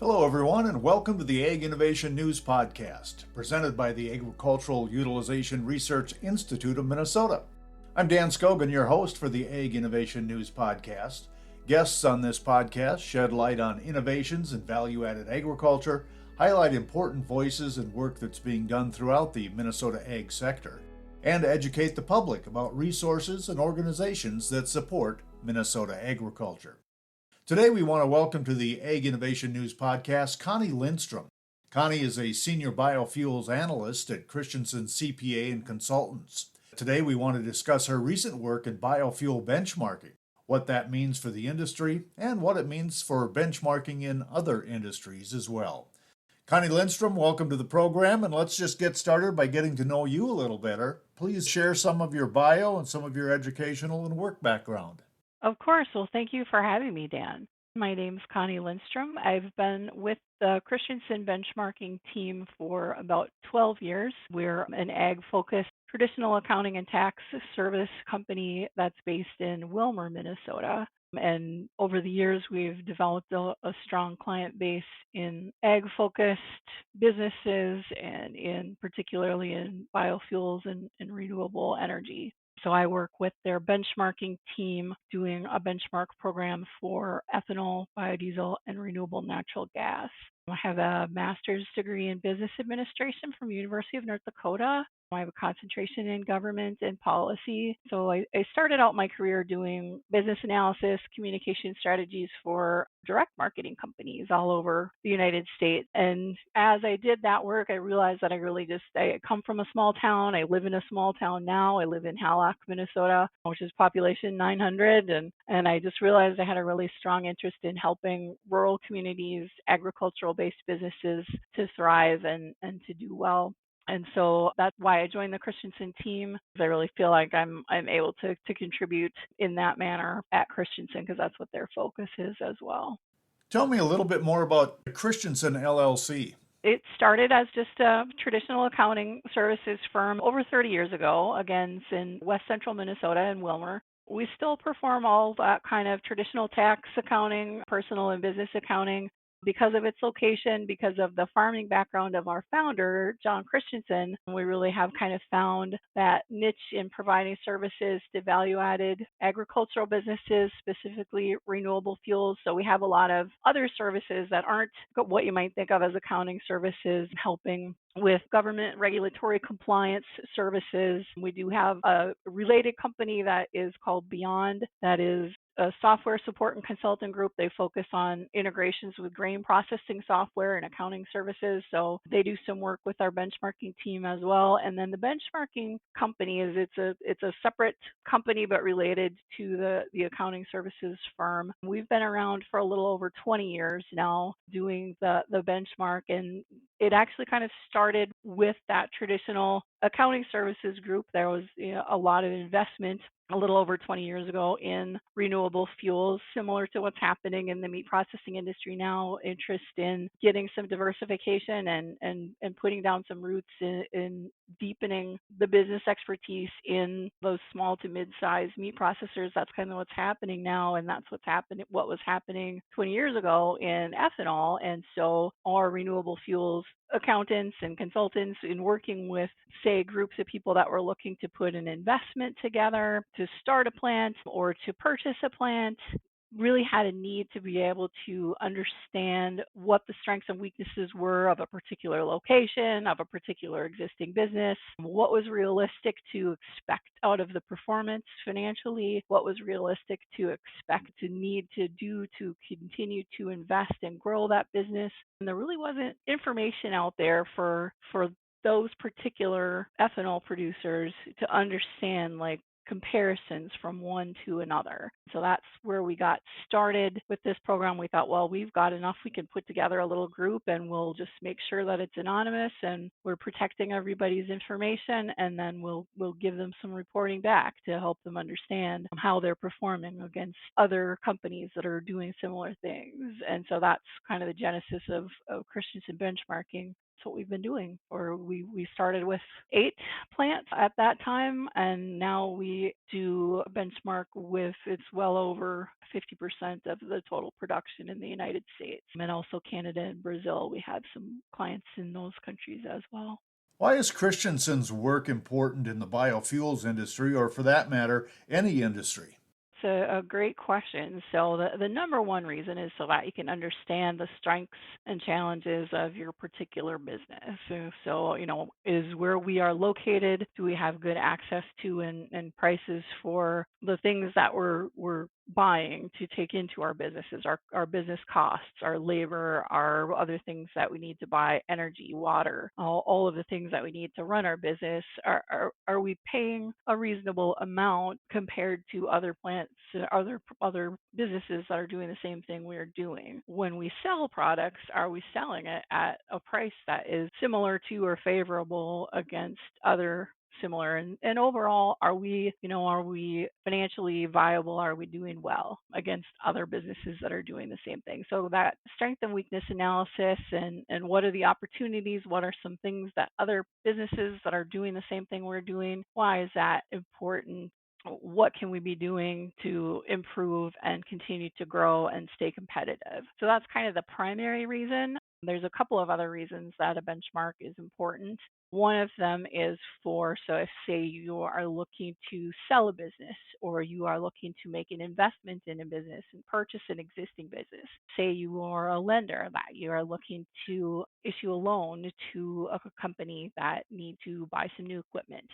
Hello, everyone, and welcome to the Ag Innovation News Podcast, presented by the Agricultural Utilization Research Institute of Minnesota. I'm Dan Scogan, your host for the Ag Innovation News Podcast. Guests on this podcast shed light on innovations in value-added agriculture, highlight important voices and work that's being done throughout the Minnesota ag sector, and educate the public about resources and organizations that support Minnesota agriculture. Today, we want to welcome to the Ag Innovation News Podcast, Connie Lindstrom. Connie is a senior biofuels analyst at Christianson CPA and Consultants. Today, we want to discuss her recent work in biofuel benchmarking, what that means for the industry, and what it means for benchmarking in other industries as well. Connie Lindstrom, welcome to the program, and let's just get started by getting to know you a little better. Please share some of your bio and some of your educational and work background. Of course. Well, thank you for having me, Dan. My name's Connie Lindstrom. I've been with the Christianson Benchmarking team for about 12 years. We're an ag-focused traditional accounting and tax service company that's based in Willmar, Minnesota. And over the years, we've developed a strong client base in ag-focused businesses and particularly in biofuels and renewable energy. So I work with their benchmarking team doing a benchmark program for ethanol, biodiesel, and renewable natural gas. I have a master's degree in business administration from the University of North Dakota. I have a concentration in government and policy. So I started out my career doing business analysis, communication strategies for direct marketing companies all over the United States. And as I did that work, I realized that I come from a small town. I live in a small town now. I live in Hallock, Minnesota, which is population 900. And I just realized I had a really strong interest in helping rural communities, agricultural-based businesses to thrive and to do well. And so that's why I joined the Christianson team. I really feel like I'm able to contribute in that manner at Christianson because that's what their focus is as well. Tell me a little bit more about Christianson LLC. It started as just a traditional accounting services firm over 30 years ago, again, in West Central Minnesota and Willmar. We still perform all that kind of traditional tax accounting, personal and business accounting. Because of its location, because of the farming background of our founder, John Christianson, we really have kind of found that niche in providing services to value-added agricultural businesses, specifically renewable fuels. So we have a lot of other services that aren't what you might think of as accounting services, helping with government regulatory compliance services. We do have a related company that is called Beyond, that is a software support and consulting group. They focus on integrations with grain processing software and accounting services. So they do some work with our benchmarking team as well. And then the benchmarking company it's a separate company but related to the accounting services firm. We've been around for a little over 20 years now doing the benchmark, and it actually kind of started with that traditional accounting services group. There was a lot of investment a little over 20 years ago in renewable fuels, similar to what's happening in the meat processing industry now, interest in getting some diversification and putting down some roots in deepening the business expertise in those small to mid-sized meat processors. That's kind of what's happening now, and that's what was happening 20 years ago in ethanol. And so our renewable fuels accountants and consultants, in working with, say, groups of people that were looking to put an investment together to start a plant or to purchase a plant, really had a need to be able to understand what the strengths and weaknesses were of a particular location, of a particular existing business, what was realistic to expect out of the performance financially, what was realistic to expect to need to do to continue to invest and grow that business. And there really wasn't information out there for those particular ethanol producers to understand, like, comparisons from one to another. So that's where we got started with this program. We thought, well, we've got enough. We can put together a little group and we'll just make sure that it's anonymous and we're protecting everybody's information, and then we'll give them some reporting back to help them understand how they're performing against other companies that are doing similar things. And so that's kind of the genesis of Christianson Benchmarking. what we've been doing. Or we started with 8 plants at that time, and now we do benchmark with it's well over 50% of the total production in the United States, and also Canada and Brazil. We have some clients in those countries as well. Why is Christianson's work important in the biofuels industry, or for that matter, any industry? It's a great question. So the number one reason is so that you can understand the strengths and challenges of your particular business. So is where we are located, do we have good access to and prices for the things that we're buying to take into our businesses, our business costs, our labor, our other things that we need to buy, energy, water, all of the things that we need to run our business. Are we paying a reasonable amount compared to other plants, other businesses that are doing the same thing we're doing? When we sell products, are we selling it at a price that is similar to or favorable against other similar, and overall, are we financially viable? Are we doing well against other businesses that are doing the same thing? So that strength and weakness analysis, and what are the opportunities, what are some things that other businesses that are doing the same thing we're doing, why is that important? What can we be doing to improve and continue to grow and stay competitive? So that's kind of the primary reason. There's a couple of other reasons that a benchmark is important. One of them is so if, say, you are looking to sell a business, or you are looking to make an investment in a business and purchase an existing business. Say you are a lender that you are looking to issue a loan to a company that need to buy some new equipment,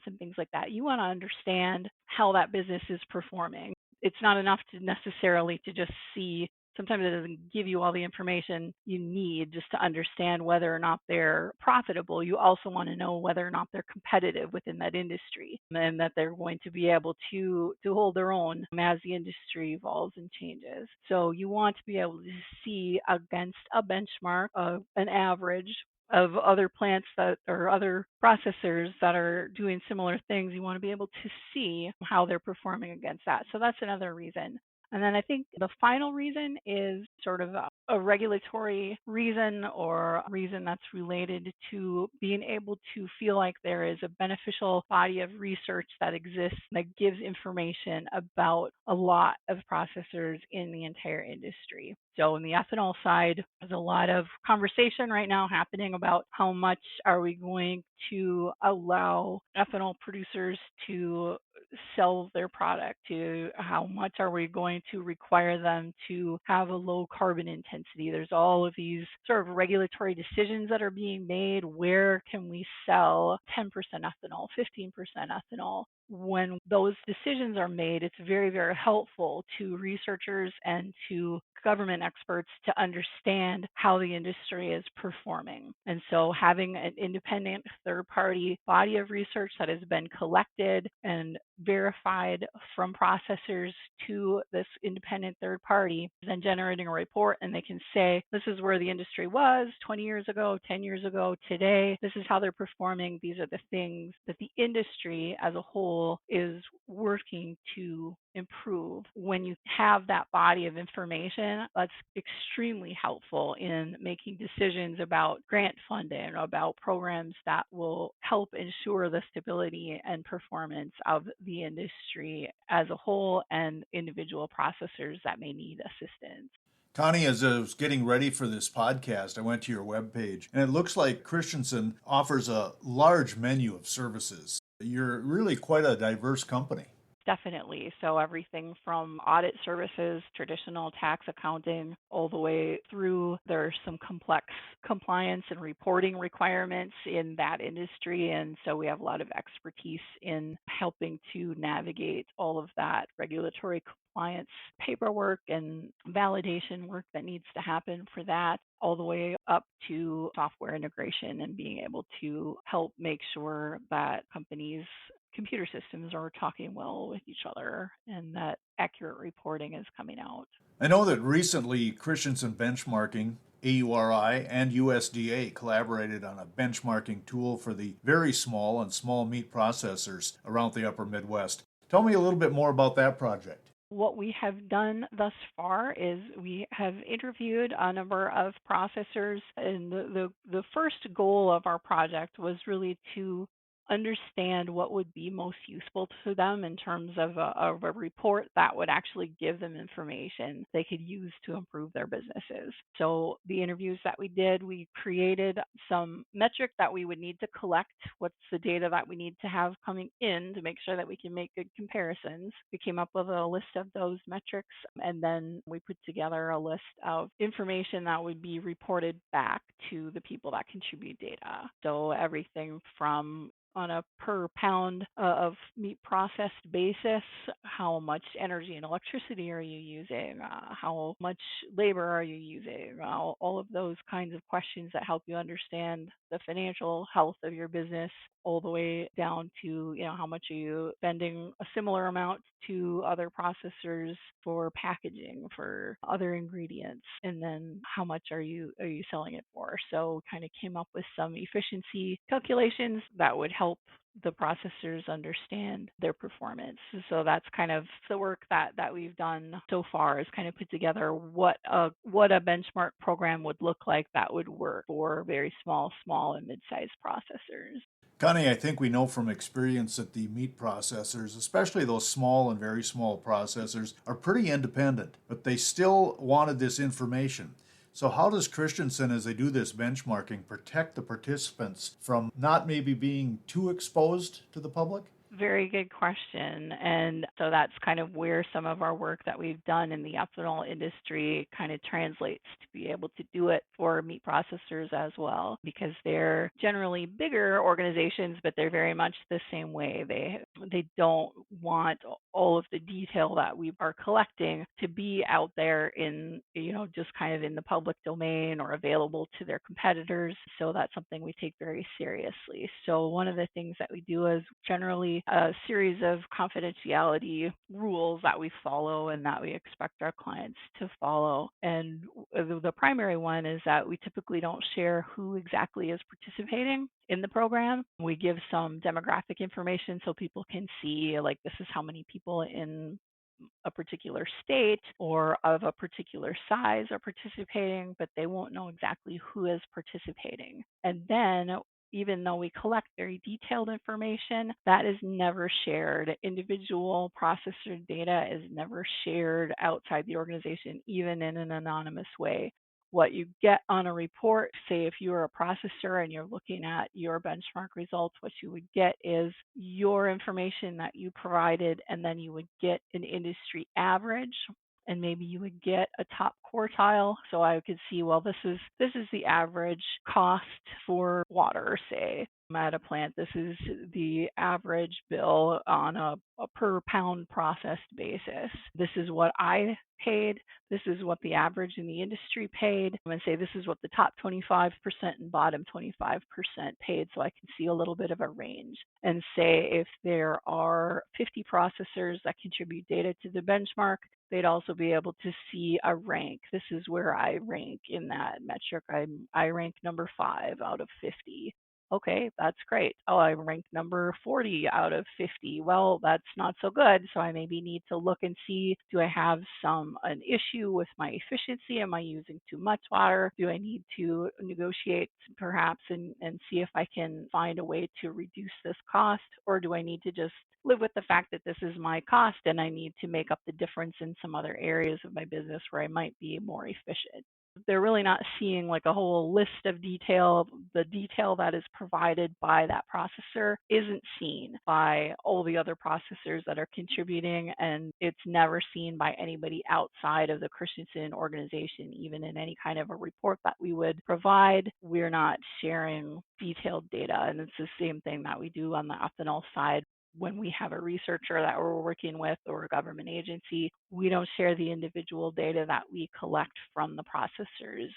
some things like that. You want to understand how that business is performing. It's not enough to necessarily to just see. Sometimes it doesn't give you all the information you need just to understand whether or not they're profitable. You also want to know whether or not they're competitive within that industry, and that they're going to be able to hold their own as the industry evolves and changes. So you want to be able to see against a benchmark of an average of other plants that or other processors that are doing similar things. You want to be able to see how they're performing against that. So that's another reason. And then I think the final reason is sort of a regulatory reason, or a reason that's related to being able to feel like there is a beneficial body of research that exists that gives information about a lot of processors in the entire industry. So in the ethanol side, there's a lot of conversation right now happening about how much are we going to allow ethanol producers to sell their product, to how much are we going to require them to have a low carbon intensity. There's all of these sort of regulatory decisions that are being made. Where can we sell 10% ethanol, 15% ethanol? When those decisions are made, it's very, very helpful to researchers and to government experts to understand how the industry is performing. And so having an independent third-party body of research that has been collected and verified from processors to this independent third party, then generating a report, and they can say, this is where the industry was 20 years ago, 10 years ago, today, this is how they're performing. These are the things that the industry as a whole is working to improve. When you have that body of information, that's extremely helpful in making decisions about grant funding, about programs that will help ensure the stability and performance of the industry as a whole, and individual processors that may need assistance. Connie, as I was getting ready for this podcast, I went to your webpage, and it looks like Christianson offers a large menu of services. You're really quite a diverse company. Definitely. So everything from audit services, traditional tax accounting, all the way through there's some complex compliance and reporting requirements in that industry. And so we have a lot of expertise in helping to navigate all of that regulatory compliance paperwork and validation work that needs to happen for that, all the way up to software integration and being able to help make sure that companies' computer systems are talking well with each other and that accurate reporting is coming out. I know that recently Christianson Benchmarking, AURI, and USDA collaborated on a benchmarking tool for the very small and small meat processors around the upper Midwest. Tell me a little bit more about that project. What we have done thus far is we have interviewed a number of processors, and the first goal of our project was really to understand what would be most useful to them in terms of a report that would actually give them information they could use to improve their businesses. So the interviews that we did, we created some metric that we would need to collect. What's the data that we need to have coming in to make sure that we can make good comparisons? We came up with a list of those metrics, and then we put together a list of information that would be reported back to the people that contribute data. So everything from on a per pound of meat processed basis, how much energy and electricity are you using? How much labor are you using? All of those kinds of questions that help you understand the financial health of your business, all the way down to, how much are you spending a similar amount to other processors for packaging, for other ingredients, and then how much are you selling it for? So kind of came up with some efficiency calculations that would help the processors understand their performance. So that's kind of the work that we've done so far, is kind of put together what a benchmark program would look like that would work for very small and mid-sized processors. Connie, I think we know from experience that the meat processors, especially those small and very small processors, are pretty independent, but they still wanted this information. So how does Christianson, as they do this benchmarking, protect the participants from not maybe being too exposed to the public? Very good question. And so that's kind of where some of our work that we've done in the ethanol industry kind of translates to be able to do it for meat processors as well, because they're generally bigger organizations, but they're very much the same way. They don't want all of the detail that we are collecting to be out there in, just kind of in the public domain or available to their competitors. So that's something we take very seriously. So one of the things that we do is generally a series of confidentiality rules that we follow and that we expect our clients to follow. And the primary one is that we typically don't share who exactly is participating in the program. We give some demographic information so people can see, like, this is how many people in a particular state or of a particular size are participating, but they won't know exactly who is participating. And then, even though we collect very detailed information, that is never shared. Individual processor data is never shared outside the organization, even in an anonymous way. What you get on a report, say if you're a processor and you're looking at your benchmark results, what you would get is your information that you provided, and then you would get an industry average, and maybe you would get a top quartile. So I could see, well, this is the average cost for water, say. At a plant, this is the average bill on a per pound processed basis. This is what I paid. This is what the average in the industry paid. I'm going to say this is what the top 25% and bottom 25% paid, so I can see a little bit of a range. And say if there are 50 processors that contribute data to the benchmark, they'd also be able to see a rank. This is where I rank in that metric. I rank number 5 out of 50. Okay, that's great. Oh, I ranked number 40 out of 50. Well, that's not so good. So I maybe need to look and see, do I have an issue with my efficiency? Am I using too much water? Do I need to negotiate perhaps and see if I can find a way to reduce this cost? Or do I need to just live with the fact that this is my cost and I need to make up the difference in some other areas of my business where I might be more efficient? They're really not seeing like a whole list of detail. The detail that is provided by that processor isn't seen by all the other processors that are contributing, and it's never seen by anybody outside of the Christianson organization. Even in any kind of a report that we would provide, we're not sharing detailed data. And it's the same thing that we do on the ethanol side. When we have a researcher that we're working with or a government agency, we don't share the individual data that we collect from the processors.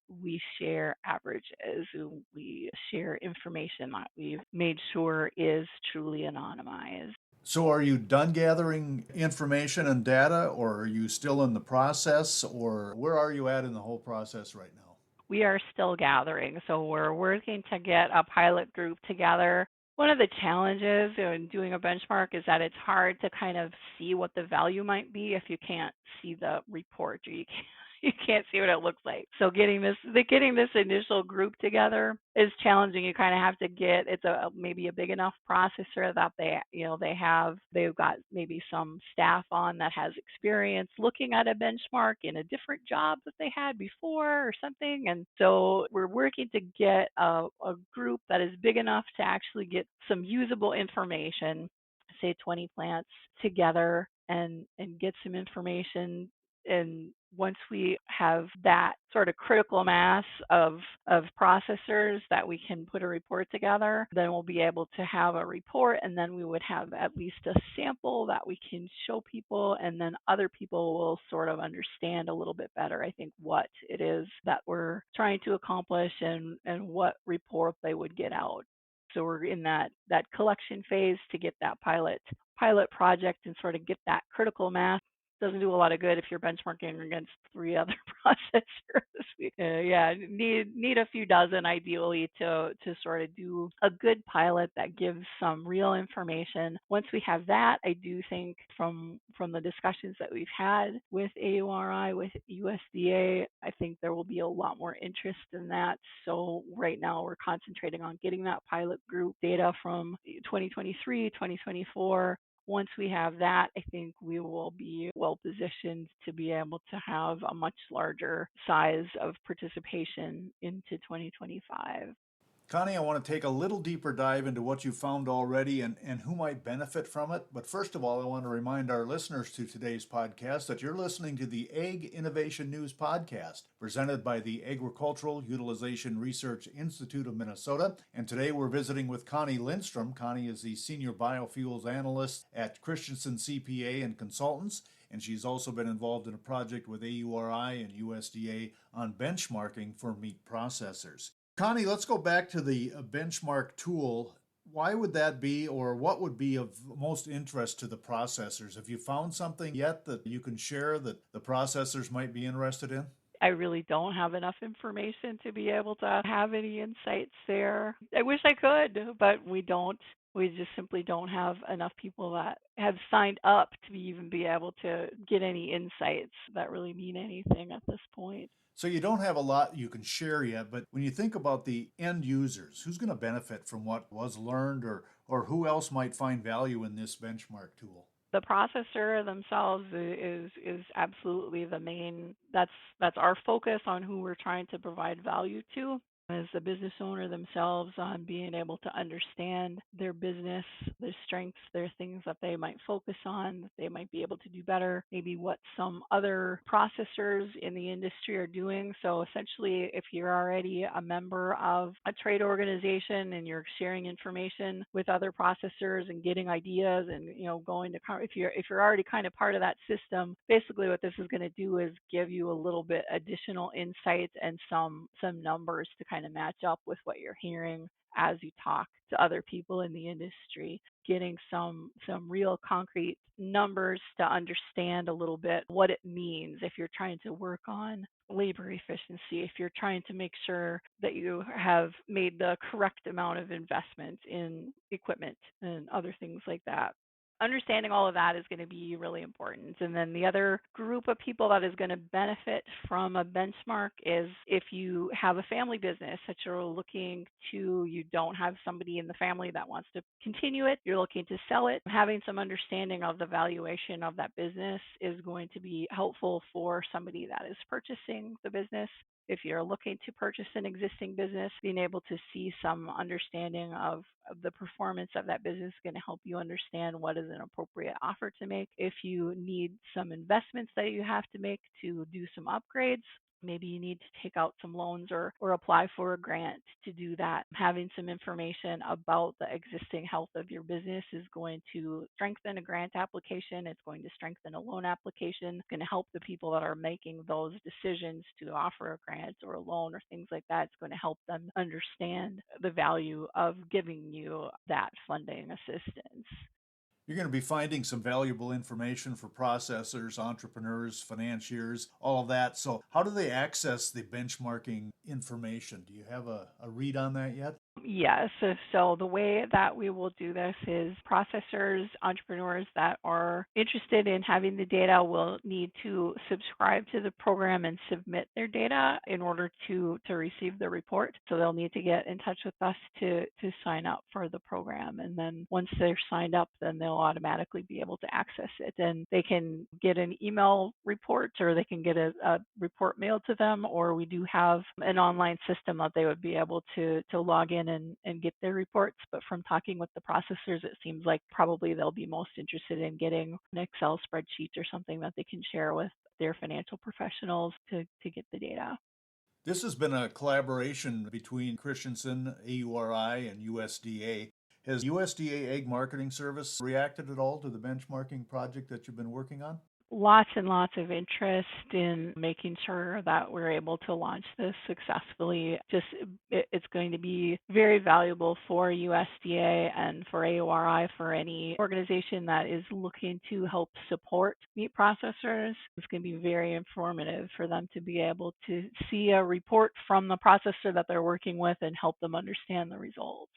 We share averages. We share information that we've made sure is truly anonymized. So are you done gathering information and data, or are you still in the process, or where are you at in the whole process right now? We are still gathering. So we're working to get a pilot group together One of the challenges in doing a benchmark is that it's hard to kind of see what the value might be if you can't see the report or you can't, you can't see what it looks like. So getting this initial group together is challenging. You kind of have to get it's a maybe a big enough processor that they've got maybe some staff on that has experience looking at a benchmark in a different job that they had before or something. And so we're working to get a group that is big enough to actually get some usable information, say 20 plants together and get some information. And once we have that sort of critical mass of processors that we can put a report together, then we'll be able to have a report, and then we would have at least a sample that we can show people, and then other people will sort of understand a little bit better, I think, what it is that we're trying to accomplish and what report they would get out. So we're in that collection phase to get that pilot project and sort of get that critical mass. Doesn't do a lot of good if you're benchmarking against 3 other processors. Yeah, need a few dozen ideally to sort of do a good pilot that gives some real information. Once we have that, I do think from the discussions that we've had with AURI, with USDA, I think there will be a lot more interest in that. So right now we're concentrating on getting that pilot group data from 2023, 2024. Once we have that, I think we will be well positioned to be able to have a much larger size of participation into 2025. Connie, I want to take a little deeper dive into what you found already and who might benefit from it. But first of all, I want to remind our listeners to today's podcast that you're listening to the Ag Innovation News Podcast, presented by the Agricultural Utilization Research Institute of Minnesota. And today we're visiting with Connie Lindstrom. Connie is the Senior Biofuels Analyst at Christianson CPA and Consultants, and she's also been involved in a project with AURI and USDA on benchmarking for meat processors. Connie, let's go back to the benchmark tool. Why would that be, or what would be of most interest to the processors? Have you found something yet that you can share that the processors might be interested in? I really don't have enough information to be able to have any insights there. I wish I could, but we don't. We just simply don't have enough people that have signed up to even be able to get any insights that really mean anything at this point. So you don't have a lot you can share yet, but when you think about the end users, who's going to benefit from what was learned, or who else might find value in this benchmark tool? The processor themselves is absolutely the main. That's our focus on who we're trying to provide value to. As the business owner themselves, on being able to understand their business, their strengths, their things that they might focus on, that they might be able to do better, maybe what some other processors in the industry are doing. So essentially, if you're already a member of a trade organization and you're sharing information with other processors and getting ideas and going to if you're already kind of part of that system, basically what this is going to do is give you a little bit additional insight and some numbers to kind of match up with what you're hearing as you talk to other people in the industry, getting some real concrete numbers to understand a little bit what it means if you're trying to work on labor efficiency, if you're trying to make sure that you have made the correct amount of investment in equipment and other things like that. Understanding all of that is going to be really important. And then the other group of people that is going to benefit from a benchmark is if you have a family business that you're looking to, you don't have somebody in the family that wants to continue it, you're looking to sell it, having some understanding of the valuation of that business is going to be helpful for somebody that is purchasing the business. If you're looking to purchase an existing business, being able to see some understanding of the performance of that business is going to help you understand what is an appropriate offer to make. If you need some investments that you have to make to do some upgrades, maybe you need to take out some loans or apply for a grant to do that. Having some information about the existing health of your business is going to strengthen a grant application. It's going to strengthen a loan application. It's going to help the people that are making those decisions to offer a grant or a loan or things like that. It's going to help them understand the value of giving you that funding assistance. You're going to be finding some valuable information for processors, entrepreneurs, financiers, all of that. So how do they access the benchmarking information? Do you have a read on that yet? Yes. So the way that we will do this is processors, entrepreneurs that are interested in having the data will need to subscribe to the program and submit their data in order to receive the report. So they'll need to get in touch with us to sign up for the program. And then once they're signed up, then they'll automatically be able to access it. And they can get an email report or they can get a report mailed to them, or we do have an online system that they would be able to log in and get their reports. But from talking with the processors, it seems like probably they'll be most interested in getting an Excel spreadsheet or something that they can share with their financial professionals to get the data. This has been a collaboration between Christianson, AURI, and USDA. Has USDA Egg Marketing Service reacted at all to the benchmarking project that you've been working on? Lots and lots of interest in making sure that we're able to launch this successfully. It's going to be very valuable for USDA and for AURI, for any organization that is looking to help support meat processors. It's going to be very informative for them to be able to see a report from the processor that they're working with and help them understand the results.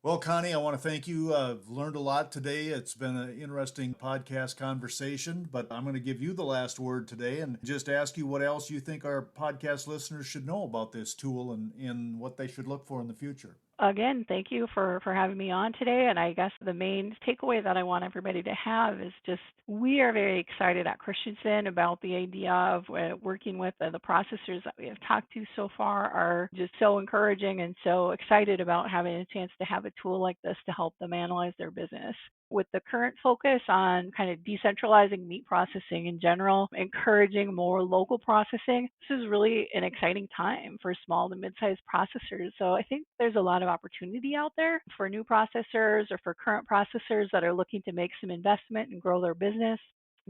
Well, Connie, I want to thank you. I've learned a lot today. It's been an interesting podcast conversation, but I'm going to give you the last word today and just ask you what else you think our podcast listeners should know about this tool and what they should look for in the future. Again, thank you for having me on today. And I guess the main takeaway that I want everybody to have is just we are very excited at Christianson about the idea of working with the processors that we have talked to so far are just so encouraging and so excited about having a chance to have a tool like this to help them analyze their business. With the current focus on kind of decentralizing meat processing in general, encouraging more local processing, this is really an exciting time for small to mid-sized processors. So I think there's a lot of opportunity out there for new processors or for current processors that are looking to make some investment and grow their business.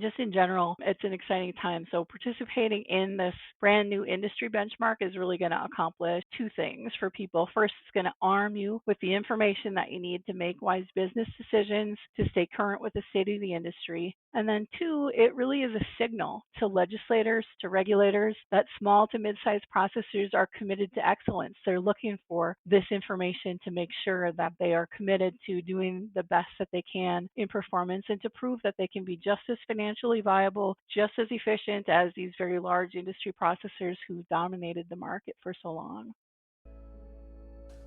Just in general, it's an exciting time. So participating in this brand new industry benchmark is really going to accomplish two things for people. First, it's going to arm you with the information that you need to make wise business decisions to stay current with the state of the industry. And then two, it really is a signal to legislators, to regulators, that small to mid-sized processors are committed to excellence. They're looking for this information to make sure that they are committed to doing the best that they can in performance and to prove that they can be just as financially viable, just as efficient as these very large industry processors who dominated the market for so long.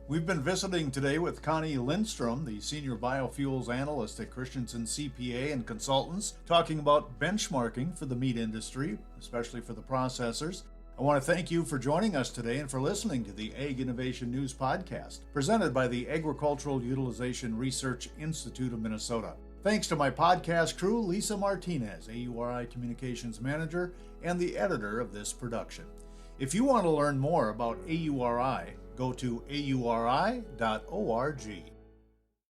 We've been visiting today with Connie Lindstrom, the Senior Biofuels Analyst at Christianson CPA and Consultants, talking about benchmarking for the meat industry, especially for the processors. I want to thank you for joining us today and for listening to the Ag Innovation News Podcast, presented by the Agricultural Utilization Research Institute of Minnesota. Thanks to my podcast crew, Lisa Martinez, AURI Communications Manager and the editor of this production. If you want to learn more about AURI, go to auri.org.